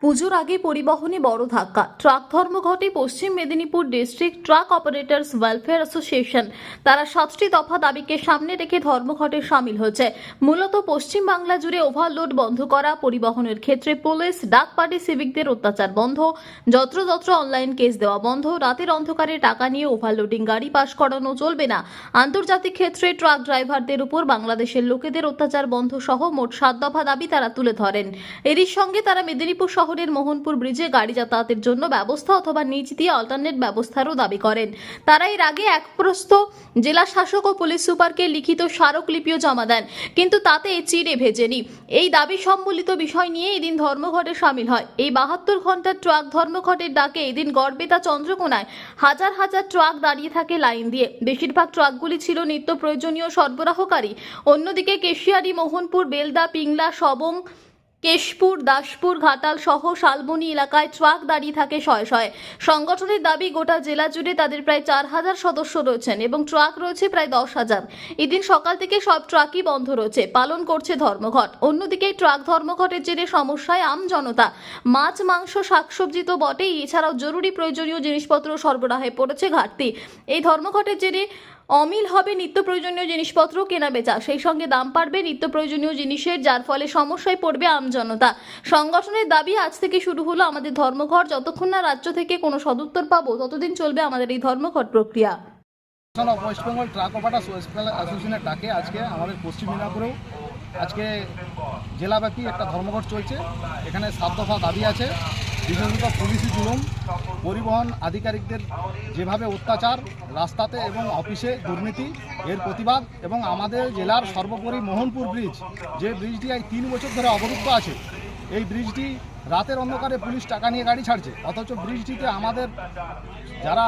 পুজোর আগে পরিবহনে বড় ধাক্কা। ট্রাক ধর্মঘটে পশ্চিম Medinipur district truck operators welfare association তারা 7টি দফা দাবিকে সামনে রেখে ধর্মঘটে সামিল হয়েছে। মূলত পশ্চিম বাংলা জুড়ে ওভারলোড বন্ধ করা, পরিবহনের ক্ষেত্রে পুলিশ ডাক পার্টি সিভিকদের অত্যাচার বন্ধ, যত্রতত্র অনলাইন কেস দেওয়া বন্ধ, রাতের অন্ধকারে টাকা নিয়ে ওভারলোডিং গাড়ি পাস করানো চলবে না, আন্তর্জাতিক ক্ষেত্রে ট্রাক ড্রাইভারদের উপর বাংলাদেশের লোকেদের অত্যাচার বন্ধ সহ মোট 7 দফা দাবি তারা তুলে ধরেন। এরই সঙ্গে তারা মেদিনীপুর শহরের মোহনপুর ব্রিজে গাড়ি যাতায়াতের জন্য ব্যবস্থা অথবা নিচ দিয়ে অল্টারনেট ব্যবস্থারও দাবি করেন। তারা এর আগে একপ্রস্থ জেলা শাসক ও পুলিশ সুপারকে লিখিত স্মারকলিপিও জমা দেন, কিন্তু তাতে চিড়ে ভেজেনি। এই দাবি সম্বলিত বিষয় নিয়ে এদিন ধর্মঘটে সামিল হয়। এই 72 ঘন্টার ট্রাক ধর্মঘটের ডাকে এদিন গড়বেতা চন্দ্রকোনায় হাজার হাজার ট্রাক দাঁড়িয়ে থাকে লাইন দিয়ে। বেশিরভাগ ট্রাকগুলি ছিল নিত্য প্রয়োজনীয় সরবরাহকারী। অন্যদিকে কেশিয়ারি, মোহনপুর, বেলদা, পিংলা, সবং, কেশপুর, দাসপুর, ঘাটাল সহ শালবনী এলাকায় ট্রাক দাঁড়িয়ে থাকে শয়ে শয়ে। সংগঠনের দাবি, গোটা জেলা জুড়ে তাদের প্রায় 4000 সদস্য রয়েছেন এবং ট্রাক রয়েছে প্রায় 10,000। এদিন সকাল থেকে সব ট্রাকই বন্ধ রয়েছে, পালন করছে ধর্মঘট। অন্যদিকে ট্রাক ধর্মঘটের জেরে সমস্যায় আম জনতা। মাছ, মাংস, শাকসবজি তো বটেই, এছাড়াও জরুরি প্রয়োজনীয় জিনিসপত্র সরবরাহে পড়েছে ঘাটতি। এই ধর্মঘটের জেরে অমিল হবে নিত্য প্রয়োজনীয় জিনিসপত্র কেনা বেচা, সেই সঙ্গে দাম বাড়বে নিত্য প্রয়োজনীয় জিনিসের, যার ফলে সমস্যায় পড়বে আমজনতা। সংগঠনের দাবি, আজ থেকে শুরু হলো আমাদের ধর্মঘট। যতক্ষণ না রাজ্য থেকে কোনো সদুত্তর পাবো ততদিন চলবে আমাদের এই ধর্মঘট প্রক্রিয়া। West Bengal truck operators welfare অ্যাসোসিয়েশনের ডাকে আজকে আমাদের পশ্চিম মেদিনীপুরেও আজকে জেলাব্যাপী একটা ধর্মঘট চলছে। এখানে 7 দফা দাবি আছে। বিশেষত পুলিশি জুলুম, পরিবহন আধিকারিকদের যেভাবে অত্যাচার, রাস্তাতে এবং অফিসে দুর্নীতি, এর প্রতিবাদ, এবং আমাদের জেলার সর্বোপরি মোহনপুর ব্রিজ, যে ব্রিজটি 3 বছর ধরে অবরুদ্ধ আছে। এই ব্রিজটি রাতের অন্ধকারে পুলিশ টাকা নিয়ে গাড়ি ছাড়ছে, অথচ ব্রিজটিতে আমাদের যারা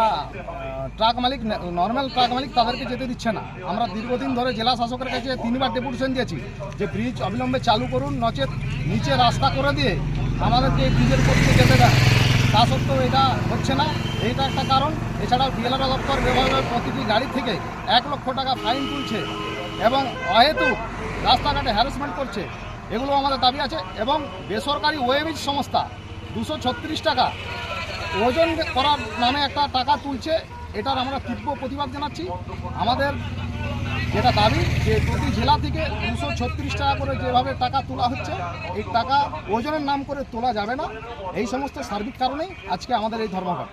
ট্রাক মালিক, নর্মাল ট্রাক মালিক, তাদেরকে যেতে দিচ্ছে না। আমরা দীর্ঘদিন ধরে জেলা শাসকের কাছে 3বার ডেপুটেশন দিয়েছি যে ব্রিজ অবিলম্বে চালু করুন, নচেত নিচে রাস্তা করে দিয়ে আমাদেরকে এই ব্রিজের উপর দিয়ে যেতে দেন। তা সত্ত্বেও এটা হচ্ছে না, এইটা একটা কারণ। এছাড়াও ডিএলআর দপ্তর ব্যবহারের প্রতিটি গাড়ি থেকে 1 লক্ষ টাকা ফাইন তুলছে এবং অহেতুক রাস্তাঘাটে হ্যারাসমেন্ট করছে। এগুলো আমাদের দাবি আছে। এবং বেসরকারি ওয়েবিজ সংস্থা 236 টাকা ওজন করার নামে একটা টাকা তুলছে। এটার আমরা তীব্র প্রতিবাদ জানাচ্ছি। আমাদের যেটা দাবি, যে প্রতি জেলা থেকে 236 টাকা করে যেভাবে টাকা তোলা হচ্ছে, এই টাকা ওজনের নাম করে তোলা যাবে না। এই সমস্ত সার্বিক কারণেই আজকে আমাদের এই ধর্মঘট।